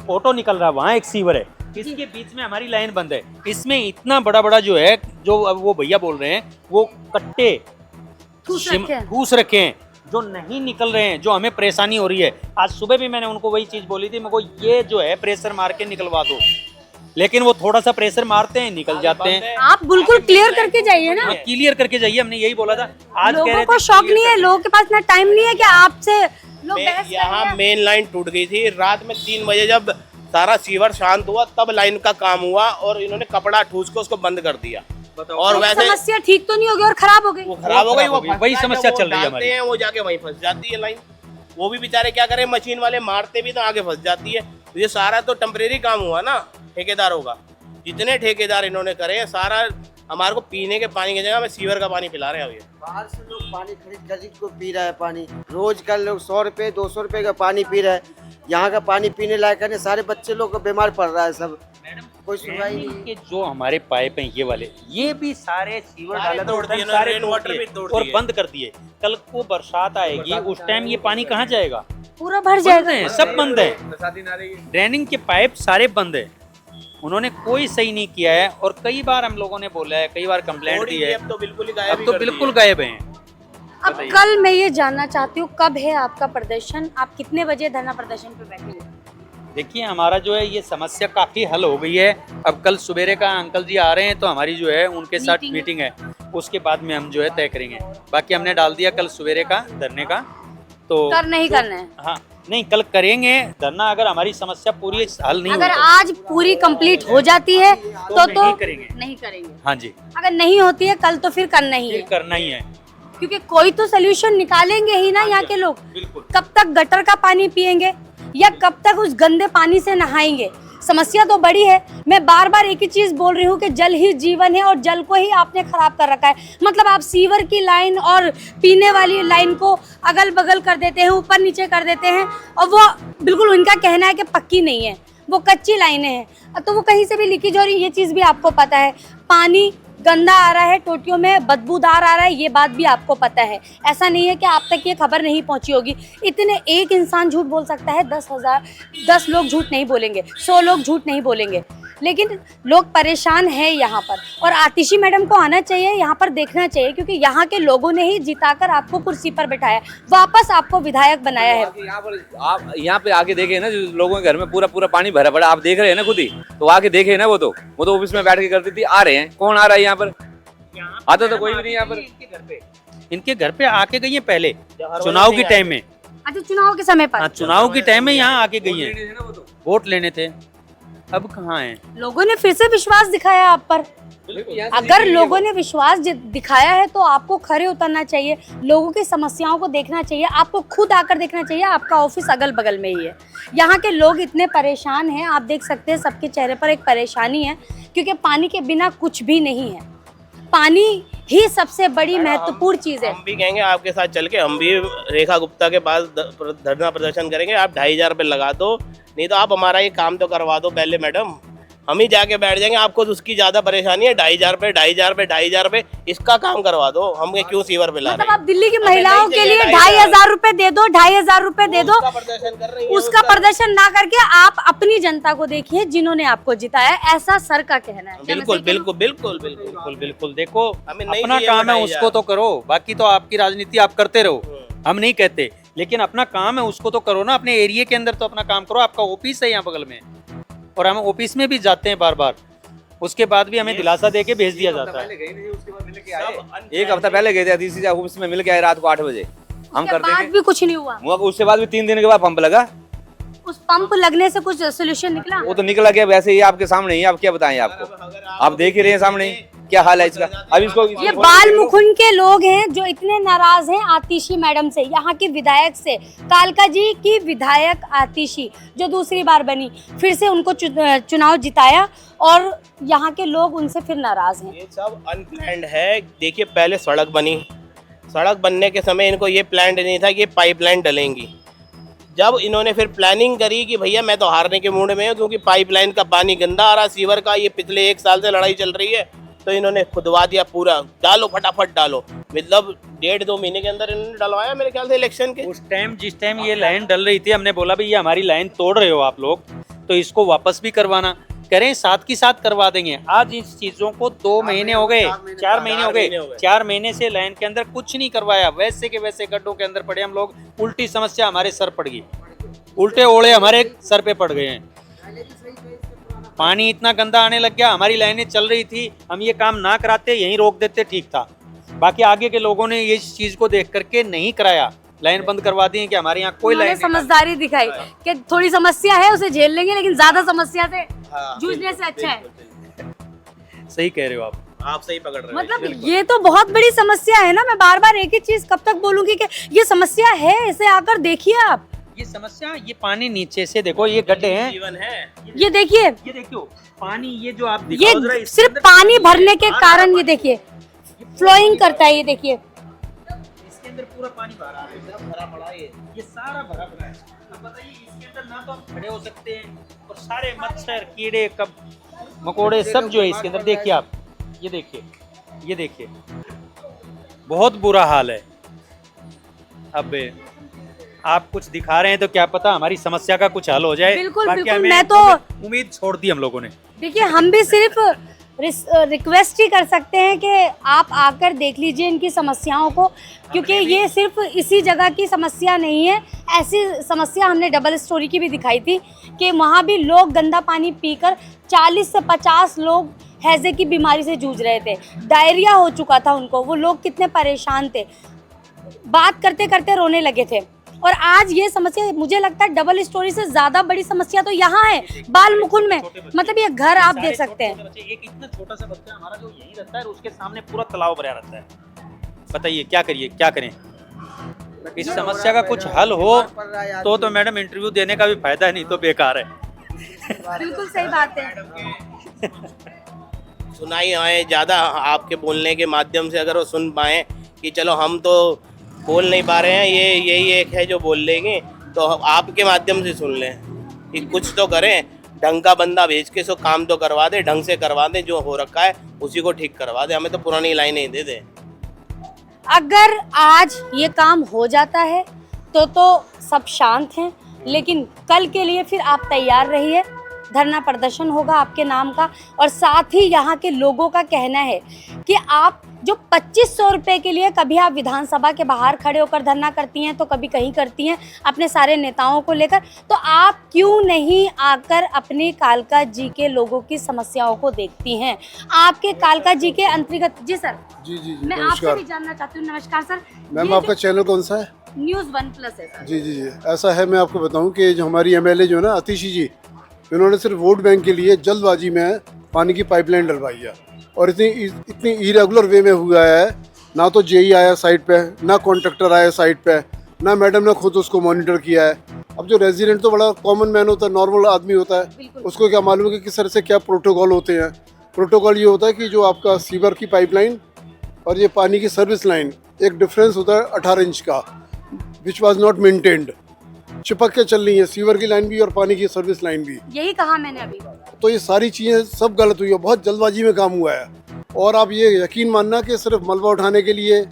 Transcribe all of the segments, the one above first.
Auto निकल रहा है, वहाँ एक सीवर है, इसके बीच में हमारी लाइन बंद है। इसमें इतना बड़ा बड़ा जो है, जो अब वो भैया बोल रहे हैं, वो कट्टे ठूस रखे हैं जो नहीं निकल रहे हैं, जो हमें परेशानी हो रही है। आज सुबह भी मैंने उनको वही चीज बोली थी, मेरे को ये जो है प्रेशर मार के निकलवा दो, लेकिन वो थोड़ा सा प्रेशर मारते हैं, निकल जाते हैं। आप बिल्कुल क्लियर करके जाइए ना, क्लियर करके जाइए, हमने यही बोला था। आज लोगों को शौक नहीं है, लोगों के पास इतना टाइम नहीं है कि आपसे लोग बहस यहाँ मेन लाइन टूट गई थी रात में 3 बजे, जब सारा सीवर शांत हुआ तब लाइन का काम हुआ और इन्होंने कपड़ा ठूस के उसको बंद कर दिया। और वैसे समस्या ठीक तो नहीं होगी और खराब हो गई, वो खराब हो गई, वो वही समस्या चल रही है हमारी। वो जाके वहीं फंस जाती है लाइन। वो भी बेचारे क्या करें, मशीन वाले मारते भी तो आगे फंस जाती है। ये सारा तो टेम्परेरी काम हुआ ना ठेकेदारों का, जितने ठेकेदार इन्होंने करे हैं, सारा हमारे को पीने के पानी की जगह में सीवर का पानी पिला रहे हैं। अभी बाहर से लोग पानी खरीद को पी रहा है पानी, रोज का लोग 100 रुपए 200 रुपए का पानी पी रहा है। यहाँ का पानी पीने लायक है, सारे बच्चे लोग बीमार पड़ रहा है सब, कोई सुनवाई नहीं। के जो हमारे पाइप हैं ये वाले, ये भी सारे सीवर सारे डाला तोड़ दिए, सारे रेन वाटर भी तोड़ और दिए। बंद कर दिए। कल को बरसात आएगी, उस टाइम ये पानी कहाँ जाएगा? पूरा भर बंद जाएगा। है, सब बंद है, ड्रेनिंग के पाइप सारे बंद है। उन्होंने कोई सही नहीं किया है, और कई बार हम लोगों ने बोला है, कई बार कंप्लेंट दी है, अब तो बिल्कुल ही गायब अब तो बिल्कुल गायब है। अब कल मैं ये जानना चाहती हूँ, कब है आपका प्रदर्शन, आप कितने बजे धरना प्रदर्शन पे बैठेंगे? देखिए, हमारा जो है ये समस्या काफ़ी हल हो गई है। अब कल सवेरे का अंकल जी आ रहे हैं, तो हमारी जो है उनके साथ मीटिंग है, उसके बाद में हम जो है तय करेंगे। बाकी हमने डाल दिया कल सवेरे का धरने का, तो कर नहीं करना है। हाँ नहीं, कल करेंगे धरना। अगर हमारी समस्या पूरी हल नहीं अगर होती, आज पूरी कंप्लीट हो जाती है तो नहीं करेंगे। नहीं करेंगे। हाँ जी, अगर नहीं होती है कल, तो फिर करना ही फिर है, करना ही है। क्योंकि कोई तो सोल्यूशन निकालेंगे ही ना यहाँ के लोग। बिल्कुल। कब तक गटर का पानी पिएंगे या कब तक उस गंदे पानी से नहाएंगे? समस्या तो बड़ी है। मैं बार बार एक ही चीज बोल रही हूँ कि जल ही जीवन है, और जल को ही आपने खराब कर रखा है। मतलब आप सीवर की लाइन और पीने वाली लाइन को अगल बगल कर देते हैं, ऊपर नीचे कर देते हैं, और वो बिल्कुल उनका कहना है कि पक्की नहीं है, वो कच्ची लाइनें हैं, तो वो कहीं से भी लीकेज हो रही है। ये चीज़ भी आपको पता है। पानी गंदा आ रहा है, टोटियों में बदबूदार आ रहा है, ये बात भी आपको पता है। ऐसा नहीं है कि आप तक ये खबर नहीं पहुंची होगी। इतने एक इंसान झूठ बोल सकता है, 10 लोग झूठ नहीं बोलेंगे, 100 लोग झूठ नहीं बोलेंगे, लेकिन लोग परेशान हैं यहाँ पर। और आतिशी मैडम को आना चाहिए, यहाँ पर देखना चाहिए, क्योंकि यहाँ के लोगों ने ही जिताकर आपको कुर्सी पर बिठाया, वापस आपको विधायक बनाया है। आप यहाँ पे आके देखे ना, जो लोगों के घर में पूरा पूरा पानी भरा पड़ा, आप देख रहे हैं ना खुद ही, तो आके देखे ना। वो तो ऑफिस में बैठ के करती थी। आ रहे हैं, कौन आ रहा है यहाँ पर? आता तो कोई भी नहीं यहाँ पर। इनके घर पे आके गई है पहले चुनाव के टाइम में। अच्छा, चुनाव के समय पर? हाँ, चुनाव के टाइम में यहाँ आके गई है, वोट लेने थे। अब कहाँ है? लोगों ने फिर से विश्वास दिखाया आप पर। अगर लोगों ने विश्वास दिखाया है तो आपको खरे उतरना चाहिए, लोगों की समस्याओं को देखना चाहिए, आपको खुद आकर देखना चाहिए। आपका ऑफिस अगल बगल में ही है। यहाँ के लोग इतने परेशान हैं, आप देख सकते हैं सबके चेहरे पर एक परेशानी है, क्योंकि पानी के बिना कुछ भी नहीं है। पानी ही सबसे बड़ी महत्वपूर्ण चीज है। हम भी कहेंगे आपके साथ चल के, हम भी रेखा गुप्ता के पास धरना प्रदर्शन करेंगे। आप 2500 रुपये लगा दो, नहीं तो आप हमारा ये काम तो करवा दो पहले मैडम। हम ही जाके बैठ जाएंगे, आपको तो उसकी ज्यादा परेशानी है। 2500 रुपये इसका काम करवा दो। हम क्यों सीवर पे ला रहे मतलब हैं? आप दिल्ली की महिलाओं के लिए 2500 रुपए दे दो, 2500 रुपए दे दो, प्रदर्शन कर रही है, उसका प्रदर्शन ना करके आप अपनी जनता को देखिए, जिन्होंने आपको जिताया। ऐसा सर का कहना है। बिल्कुल बिल्कुल बिल्कुल बिल्कुल बिल्कुल बिल्कुल। देखो, हमें नहीं अपना चाहिए काम है 2500। उसको तो करो, बाकी तो आपकी राजनीति आप करते रहो, हम नहीं कहते, लेकिन अपना काम है उसको तो करो ना। अपने एरिया के अंदर तो अपना काम करो। आपका ऑफिस है यहाँ बगल में, और हम ऑफिस में भी जाते हैं बार बार, उसके बाद भी हमें दिलासा दे के भेज दिया जाता है। एक हफ्ता पहले गए थे, तीसरी ऑफिस में मिल के आए रात को 8 बजे। हम उसके करते बाद भी कुछ नहीं हुआ। उसके बाद भी 3 दिन के बाद पंप लगा। उस पंप लगने से कुछ सोल्यूशन निकला? वो तो निकला गया, वैसे ही आपके सामने ही। आप क्या बताएं आपको, आप देख ही रहे हैं सामने ही क्या हाल है इसका। अब इसको ये बाल मुकुंद के लोग हैं जो इतने नाराज हैं आतिशी मैडम से, यहाँ की विधायक से। कालका जी की विधायक आतिशी जो दूसरी बार बनी, फिर से उनको चुनाव जिताया, और यहाँ के लोग उनसे फिर नाराज हैं। ये सब अनप्लैंड है। देखिए, पहले सड़क बनी, सड़क बनने के समय इनको ये प्लान नहीं था कि ये पाइपलाइन डलेंगी। जब इन्होंने फिर प्लानिंग करी कि भैया मैं तो हारने के मूड में हूँ, क्योंकि पाइपलाइन का पानी गंदा आ रहा, सीवर का, ये पिछले 1 साल से लड़ाई चल रही है, तो इन्होंने खुदवा दिया पूरा। डालो, फटाफट डालो। मतलब 1.5-2 महीने के अंदर इन्होंने डलवाया मेरे ख्याल से इलेक्शन के। उस टाइम जिस टाइम ये लाइन डल रही थी, हमने बोला भाई ये हमारी लाइन तोड़ रहे हो आप लोग, तो इसको वापस भी करवाना, करें साथ की साथ करवा देंगे। आज इस चीजों को 2 महीने हो गए, 4 महीने हो गए, 4 महीने से लाइन के अंदर कुछ नहीं करवाया, वैसे के वैसे गड्ढों के अंदर पड़े हम लोग। उल्टी समस्या हमारे सर पड़ गई, उल्टे ओले हमारे सर पे पड़ गए हैं। पानी इतना गंदा आने लग गया, हमारी लाइनें चल रही थी, हम ये काम ना कराते, यहीं रोक देते, ठीक था। बाकी आगे के लोगों ने ये चीज को देख करके नहीं कराया, लाइन बंद करवा दी कि हमारे यहाँ कोई लाइन समझदारी दिखाई कि थोड़ी समस्या है उसे झेल लेंगे, लेकिन ज्यादा समस्या से जूझने से अच्छा है। सही कह रहे हो आप सही पकड़ रहे हैं। मतलब ये तो बहुत बड़ी समस्या है ना। मैं बार बार एक ही चीज कब तक बोलूंगी कि ये समस्या है, इसे आकर देखिए आप। ये समस्या, ये पानी नीचे से देखो, ये गड्ढे हैं, जीवन है। ये देखिए, ये देखो पानी, ये जो आप ये दिखाओ जरा, इसके सिर्फ अंदर पानी भरने के कारण ये देखिए फ्लोइंग करता है। ये देखिए इसके अंदर पूरा पानी भरा है, भरा पड़ा है, ये सारा भरा पड़ा है। अब बताइए इसके अंदर ना तो हम खड़े हो सकते हैं, और सारे मच्छर कीड़े कब मकोड़े सब जो है इसके अंदर, देखिए आप, ये देखिए, ये देखिए, बहुत बुरा हाल है। अब आप कुछ दिखा रहे हैं तो क्या पता हमारी समस्या का कुछ हल हो जाए। बिल्कुल, बाकी बिल्कुल, हमें मैं तो उम्मीद छोड़ दी हम लोगों ने। देखिए हम भी सिर्फ रिक्वेस्ट ही कर सकते हैं कि आप आकर देख लीजिए इनकी समस्याओं को, क्योंकि ये सिर्फ इसी जगह की समस्या नहीं है। ऐसी समस्या हमने डबल स्टोरी की भी दिखाई थी कि वहाँ भी लोग गंदा पानी पीकर 40 से 50 लोग हैजे की बीमारी से जूझ रहे थे, डायरिया हो चुका था उनको। वो लोग कितने परेशान थे, बात करते करते रोने लगे थे। और आज ये समस्या, मुझे लगता है डबल स्टोरी से ज्यादा बड़ी समस्या तो यहाँ है, बाल मुकुंद में। मतलब ये घर आप देख सकते हैं, एक इतना छोटा सा बच्चा हमारा जो यहीं रहता है, उसके सामने पूरा तालाब भरा रहता है। बताइए क्या करिए, क्या करें? इस समस्या का कुछ हल हो तो मैडम इंटरव्यू देने का भी फायदा नहीं तो बेकार है। बिल्कुल सही बात है। सुनाई आए ज़्यादा आपके बोलने के माध्यम से, अगर वो सुन पाए कि चलो हम तो बोल नहीं पा रहे हैं, ये यही एक है जो बोल लेंगे, तो आपके माध्यम से सुन लें कि कुछ तो करें, ढंग का बंदा भेज के सो काम तो करवा दे, ढंग से करवा दे, जो हो रखा है उसी को ठीक करवा दे, हमें तो पुरानी लाइनें ही दे दे। अगर आज ये काम हो जाता है तो सब शांत हैं, लेकिन कल के लिए फिर आप तैयार रहिए। धरना प्रदर्शन होगा आपके नाम का, और साथ ही यहाँ के लोगों का कहना है कि आप जो 2500 रुपये के लिए कभी आप विधानसभा के बाहर खड़े होकर धरना करती हैं, तो कभी कहीं करती हैं अपने सारे नेताओं को लेकर, तो आप क्यों नहीं आकर अपने कालका जी के लोगों की समस्याओं को देखती हैं? आपके कालका जी के अंतर्गत। जी सर। जी जी मैं आपसे भी जानना चाहती हूँ। नमस्कार सर। मैम, आपका चैनल कौन सा है? न्यूज़ 1+ है सर। जी जी जी, ऐसा है, मैं आपको बताऊं कि जो हमारी एमएलए जो है ना अतिशी जी, इन्होंने सिर्फ वोट बैंक के लिए जल्दबाजी में पानी की पाइपलाइन डलवाई है, और इतनी इरेगुलर वे में हुआ है। ना तो जेई आया साइट पे, ना कॉन्ट्रैक्टर आया साइट पे, ना मैडम ने खुद उसको मॉनिटर किया है। अब जो रेजिडेंट तो बड़ा कॉमन मैन होता है, नॉर्मल आदमी होता है, उसको क्या मालूम है कि किस तरह से क्या प्रोटोकॉल होते हैं। प्रोटोकॉल ये होता है कि जो आपका सीवर की पाइपलाइन और ये पानी की सर्विस लाइन, एक डिफरेंस होता है 18 इंच का, विच वॉज नॉट मेंटेन्ड। चिपक के चल रही है सीवर की लाइन भी और पानी की सर्विस लाइन भी। यही कहा मैंने अभी। तो ये सारी चीज़ें सब गलत हुई है, बहुत जल्दबाजी में काम हुआ है। और आप ये यकीन मानना कि सिर्फ मलबा उठाने के लिए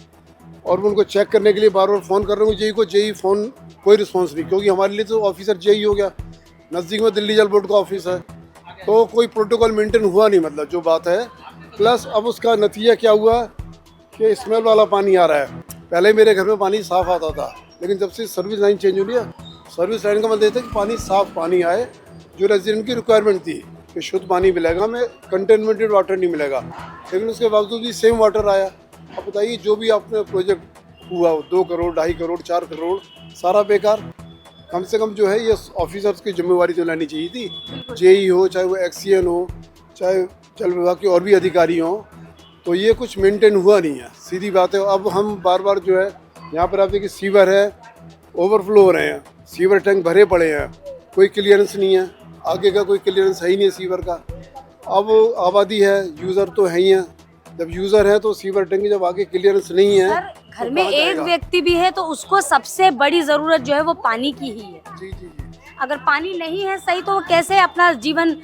और उनको चेक करने के लिए बार बार फ़ोन कर रहे हूँ जेई को, जेई फ़ोन कोई रिस्पॉन्स नहीं, क्योंकि हमारे लिए तो ऑफिसर जेई हो गया, नज़दीक में दिल्ली जल बोर्ड का ऑफिस है, तो कोई प्रोटोकॉल मेंटेन हुआ नहीं, मतलब जो बात है। प्लस अब उसका नतीजा क्या हुआ कि स्मेल वाला पानी आ रहा है। पहले मेरे घर में पानी साफ़ आता था, लेकिन जब से सर्विस लाइन चेंज हो रही है, सर्विस लाइन का मतलब था कि पानी साफ़ पानी आए, जो रेजिडेंट की रिक्वायरमेंट थी कि शुद्ध पानी मिलेगा, हमें कंटेनमेंटेड वाटर नहीं मिलेगा, लेकिन उसके बावजूद भी सेम वाटर आया। अब बताइए जो भी आपने प्रोजेक्ट हुआ 2 करोड़ 2.5 करोड़ 4 करोड़ सारा बेकार। कम से कम जो है ये ऑफिसर्स की जिम्मेवारी तो लेनी चाहिए थी, जेई हो, चाहे वो एक्सीएन हो, चाहे जल विभाग के और भी अधिकारी हों, तो ये कुछ मेंटेन हुआ नहीं है, सीधी बात है। अब हम बार बार जो है यहाँ पर आप देखिए सीवर है, ओवरफ्लो हो रहे हैं, सीवर टैंक भरे पड़े हैं, कोई क्लियरेंस नहीं है, आगे का कोई क्लियरेंस है ही नहीं सीवर का। अब आबादी है, यूज़र तो है ही हैं, जब यूज़र है तो सीवर टैंक की जब आगे क्लियरेंस नहीं है, सर घर में एक व्यक्ति भी है तो उसको सबसे बड़ी ज़रूरत जो है वो पानी की ही है। जी जी जी। अगर पानी नहीं है सही तो वो कैसे अपना जीवन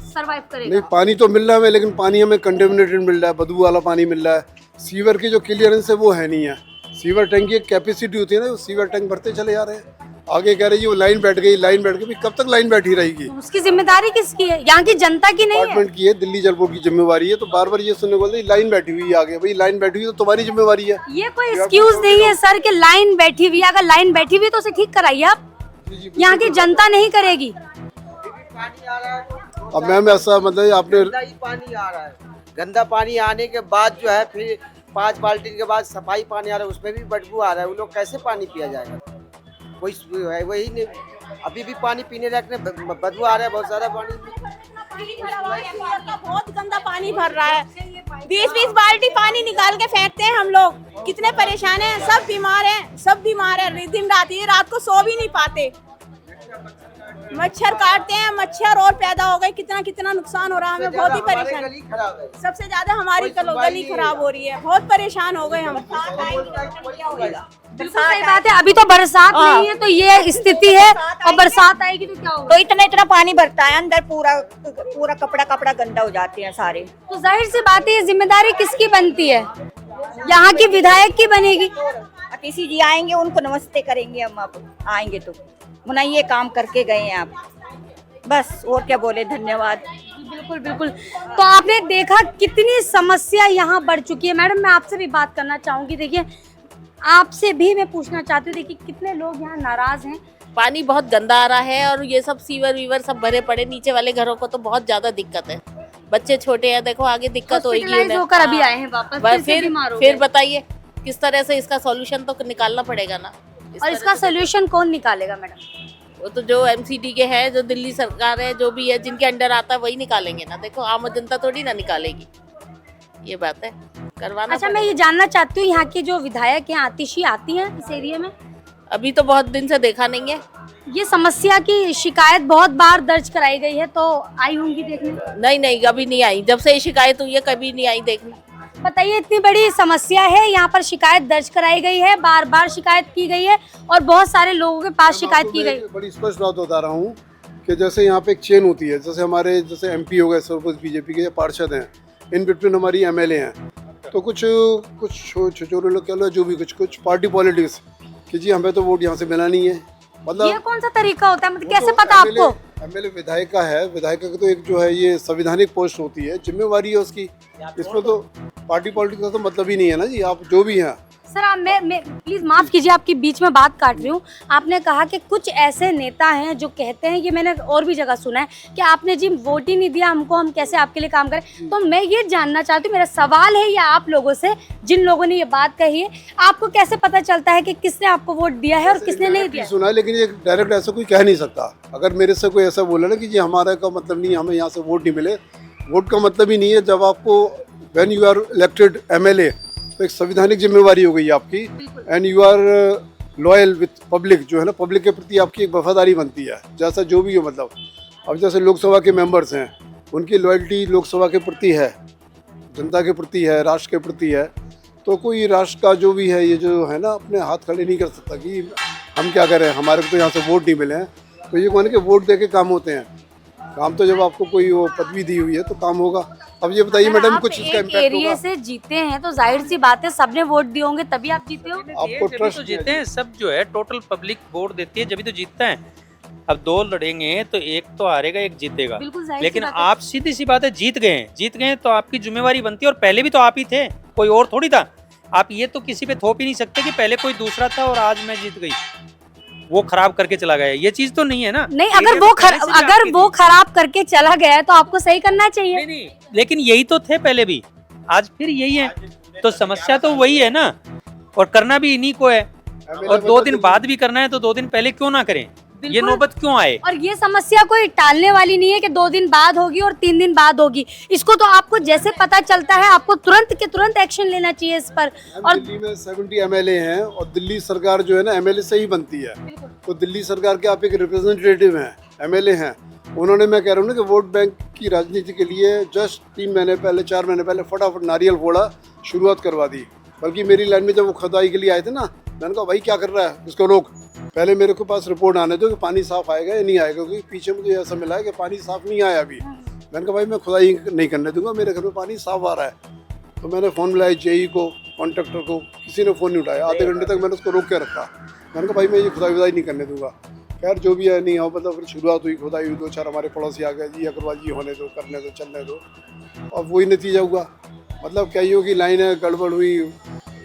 सरवाइव करेगा? नहीं, पानी तो मिल रहा है हमें, लेकिन पानी हमें कंटेमिनेटेड मिल रहा है, बदबू वाला पानी मिल रहा है। सीवर की जो क्लियरेंस है वो है नहीं है। सीवर टैंक की एक कैपेसिटी होती है ना, सीवर टैंक भरते चले जा रहे हैं, आगे कह रही है वो लाइन बैठ गई, लाइन बैठ गई, कब तक लाइन बैठी रहेगी? उसकी जिम्मेदारी किसकी है? यहाँ की जनता की नहीं है। डिपार्टमेंट की है, दिल्ली जल बोर्ड की जिम्मेवारी है। तो बार बार ये सुनने को बोलते लाइन बैठी हुई है आगे, भाई लाइन बैठी हुई तो तुम्हारी जिम्मेवारी है। ये कोई एक्सक्यूज नहीं है सर कि लाइन बैठी हुई है। अगर लाइन बैठी हुई है तो उसे ठीक कराइए आप, यहाँ की जनता नहीं करेगी। पानी आ रहा है अब मैम ऐसा मतलब आपने गंदा ही पानी आ रहा है। गंदा पानी आने के बाद जो है फिर 5 बाल्टी के बाद सफाई पानी आ रहा है, उसमें भी बदबू आ रहा है। वो लोग कैसे पानी पिया जाएगा? कोई है वही नहीं। अभी भी पानी पीने लायक नहीं, बदबू आ रहा है बहुत सारा पानी। बहुत गंदा पानी भर रहा है। 20-20 बाल्टी पानी निकाल के फेंकते हैं हम लोग। कितने परेशान हैं, सब बीमार हैं, सब बीमार हैं। दिन रात, ये रात को सो भी नहीं पाते। मच्छर काटते हैं, मच्छर और पैदा हो गए। कितना कितना नुकसान हो रहा है, हमें बहुत ही परेशान। गली खराब है। सबसे ज्यादा हमारी गली खराब हो रही है, बहुत परेशान हो गए हम। बिल्कुल सही बात है। अभी तो बरसात नहीं है तो ये स्थिति है, और बरसात आएगी तो क्या होगा? तो इतना पानी भरता है अंदर, पूरा कपड़ा गंदा हो जाते हैं सारे। तो जाहिर सी बात है ये जिम्मेदारी किसकी बनती है? यहाँ की विधायक की बनेगी। अतिशी जी आएंगे, उनको नमस्ते करेंगे हम। अब आएंगे तो मुना ये काम करके गए हैं आप, बस और क्या बोले, धन्यवाद। बिल्कुल बिल्कुल। तो आपने देखा कितनी समस्या यहाँ बढ़ चुकी है। मैडम मैं आपसे भी बात करना चाहूंगी। देखिए आपसे भी मैं पूछना चाहती हूँ, देखिए कितने लोग यहाँ नाराज हैं। पानी बहुत गंदा आ रहा है और ये सब सीवर वीवर सब भरे पड़े। नीचे वाले घरों को तो बहुत ज्यादा दिक्कत है। बच्चे छोटे हैं, देखो आगे दिक्कत होगी हॉस्पिटलाइज होकर अभी आए हैं वापस, फिर से बीमार हो फिर गए। बताइए किस तरह से इसका सॉल्यूशन तो निकालना पड़ेगा ना। और इसका सोल्यूशन कौन निकालेगा मैडम? वो तो जो एमसीडी के है, जो दिल्ली सरकार है, जो भी है, जिनके अंडर आता है वही निकालेंगे ना। देखो आम जनता थोड़ी ना निकालेगी, ये बात है, करवाना। अच्छा मैं ये जानना चाहती हूँ, यहाँ की जो विधायक हैं आतिशी आती हैं इस एरिया में? अभी तो बहुत दिन से देखा नहीं है। ये समस्या की शिकायत बहुत बार दर्ज कराई गई है, तो आई होंगी देखने? नहीं अभी नहीं आई। जब से ये शिकायत हुई है कभी नहीं आई देखने। बताइए इतनी बड़ी समस्या है, यहाँ पर शिकायत दर्ज कराई गई है, बार बार शिकायत की गई है और बहुत सारे लोगों के पास शिकायत की गई। बड़ी स्पष्ट बात बता रहा हूँ कि जैसे यहाँ पे एक चेन होती है, जैसे हमारे जैसे एमपी हो गए, सर्वोच्च बीजेपी के पार्षद हैं, इन बिटवीन हमारी एमएलए हैं, तो कुछ छोटे लोग कह लो, जो भी कुछ पार्टी पॉलिटिक्स कि जी हमें तो वोट यहाँ से मिला नहीं है। मतलब ये कौन सा तरीका होता है, मतलब कैसे पता आपको? एमएलए विधायक का है, विधायक का तो एक जो है ये संवैधानिक पोस्ट होती है, जिम्मेवारी है उसकी। इसमें तो पार्टी पॉलिटिक्स का तो मतलब ही नहीं है ना जी, आप जो भी हैं। सर आप मैं प्लीज माफ कीजिए, आपकी बीच में बात काट रही हूँ। आपने कहा कि कुछ ऐसे नेता हैं जो कहते हैं, ये मैंने और भी जगह सुना है कि आपने जी वोट ही नहीं दिया हमको, हम कैसे आपके लिए काम करें। तो मैं ये जानना चाहती हूँ, मेरा सवाल है या आप लोगों से, जिन लोगों ने ये बात कही है, आपको कैसे पता चलता है कि किसने आपको वोट दिया है और किसने नहीं दिया? सुना है, लेकिन ये डायरेक्ट ऐसा कोई कह नहीं सकता। अगर मेरे से कोई ऐसा बोला ना कि जी हमारा का मतलब नहीं, हमें यहाँ से वोट नहीं मिले, वोट का मतलब ही नहीं है। जब आपको when you are elected MLA तो एक संवैधानिक जिम्मेवारी हो गई आपकी, and you are loyal with public, जो है ना, पब्लिक के प्रति आपकी एक वफादारी बनती है, जैसा जो भी हो। मतलब अब जैसे लोकसभा के मेंबर्स हैं, उनकी लॉयल्टी लोकसभा के प्रति है, जनता के प्रति है, राष्ट्र के प्रति है। तो कोई राष्ट्र का जो भी है, ये जो है ना, अपने हाथ खड़े नहीं कर सकता कि हम क्या करें, हमारे को तो यहाँ से वोट नहीं मिले हैं। तो ये कहने के वोट दे के काम होते हैं। काम तो जब आपको कोई वो पदवी दी हुई है तो काम होगा। अब ये बताइए मैडम, कुछ इसका इम्पैक्ट एरिया होगा? से जीते हैं तो जाहिर सी बात है सबने वोट दिए होंगे तभी आप जीते हो। आपको ट्रस्ट तो जीते हैं सब, जो है टोटल पब्लिक वोट देती है जब तो जीतता है। अब दो लड़ेंगे तो एक तो हारेगा, एक जीतेगा। बिल्कुल जाहिर सी लेकिन बात है। आप सीधी सी बात है, जीत गए तो आपकी जिम्मेवारी बनती है। और पहले भी तो आप ही थे, कोई और थोड़ी था। आप ये तो किसी पे थोप ही नहीं सकते कि पहले कोई दूसरा था और आज मैं जीत गई, वो खराब करके चला गया। ये चीज तो नहीं है ना। नहीं, अगर वो खराब करके चला गया है तो आपको सही करना चाहिए। नहीं, लेकिन यही तो थे पहले भी, आज फिर यही है। तो समस्या तो वही है ना, और करना भी इन्हीं को है। और 2 दिन बाद भी करना है तो 2 दिन पहले क्यों ना करें? ये नौबत क्यों आए? और ये समस्या कोई टालने वाली नहीं है कि 2 दिन बाद होगी और 3 दिन बाद होगी। इसको तो आपको जैसे पता चलता है आपको तुरंत के तुरंत एक्शन लेना चाहिए इस पर। और दिल्ली में 70 एमएलए हैं और दिल्ली सरकार जो है ना एमएलए से ही बनती है। तो दिल्ली सरकार के आप एक रिप्रेजेंटेटिव हैं, एमएलए हैं। उन्होंने, मैं कह रहा हूँ ना कि वोट बैंक की राजनीति के लिए जस्ट 3 महीने पहले, 4 महीने पहले फटाफट नारियल फोड़ा, शुरुआत करवा दी। बल्कि मेरी लाइन में जब वो खुदाई के लिए आए थे ना, मैंने कहा भाई क्या कर रहा है, इसको रोक, पहले मेरे को पास रिपोर्ट आने दो कि पानी साफ आएगा या नहीं आएगा, क्योंकि पीछे मुझे ऐसा मिला है कि पानी साफ नहीं आया अभी। मैंने कहा भाई मैं खुदाई नहीं करने दूंगा, मेरे घर में पानी साफ आ रहा है। तो मैंने फ़ोन मिलाया जेई को, कॉन्ट्रैक्टर को, किसी ने फ़ोन नहीं उठाया। आधे घंटे तक मैंने उसको रोक के रखा। मैंने कहा भाई मैं ये खुदाई वुदाई नहीं करने दूंगा। खैर जो भी है नहीं हो, मतलब फिर शुरुआत हुई, खुदाई हुई, 2-4 हमारे पड़ोसी आ गए, जी अग्रवाल जी होने दो, करने दो, चलने दो, और वही नतीजा हुआ। मतलब कईयों की लाइनें गड़बड़ हुई,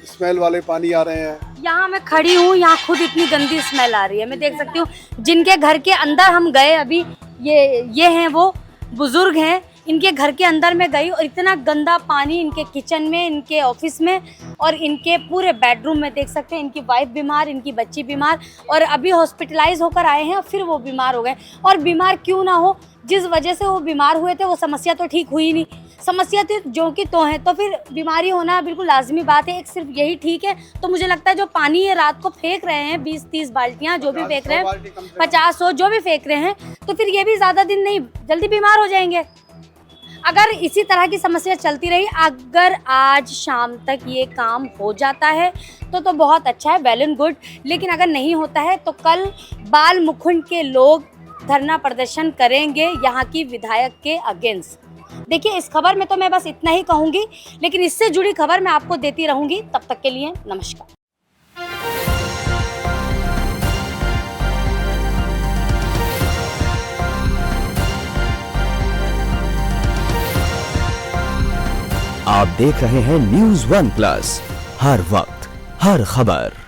स्मेल वाले पानी आ रहे हैं। यहाँ मैं खड़ी हूँ, यहाँ खुद इतनी गंदी स्मेल आ रही है, मैं देख सकती हूँ। जिनके घर के अंदर हम गए अभी, ये हैं वो बुजुर्ग हैं, इनके घर के अंदर में गई और इतना गंदा पानी इनके किचन में, इनके ऑफिस में और इनके पूरे बेडरूम में। देख सकते हैं इनकी वाइफ बीमार, इनकी बच्ची बीमार, और अभी हॉस्पिटलाइज होकर आए हैं और फिर वो बीमार हो गए। और बीमार क्यों ना हो, जिस वजह से वो बीमार हुए थे वो समस्या तो ठीक हुई नहीं, समस्या तो जो कि तो है, तो फिर बीमारी होना बिल्कुल लाजमी बात है। एक सिर्फ यही ठीक है। तो मुझे लगता है जो पानी ये रात को फेंक रहे हैं 20-30 बाल्टियाँ जो भी फेंक रहे हैं, 50-100 जो भी फेंक रहे हैं, तो फिर ये भी ज़्यादा दिन नहीं, जल्दी बीमार हो जाएंगे अगर इसी तरह की समस्या चलती रही। अगर आज शाम तक ये काम हो जाता है तो बहुत अच्छा है, वेल एंड गुड। लेकिन अगर नहीं होता है तो कल बाल मुकुंद के लोग धरना प्रदर्शन करेंगे यहाँ की विधायक के अगेंस्ट। देखिए इस खबर में तो मैं बस इतना ही कहूँगी, लेकिन इससे जुड़ी खबर मैं आपको देती रहूँगी। तब तक के लिए नमस्कार। आप देख रहे हैं News One Plus, हर वक्त हर खबर।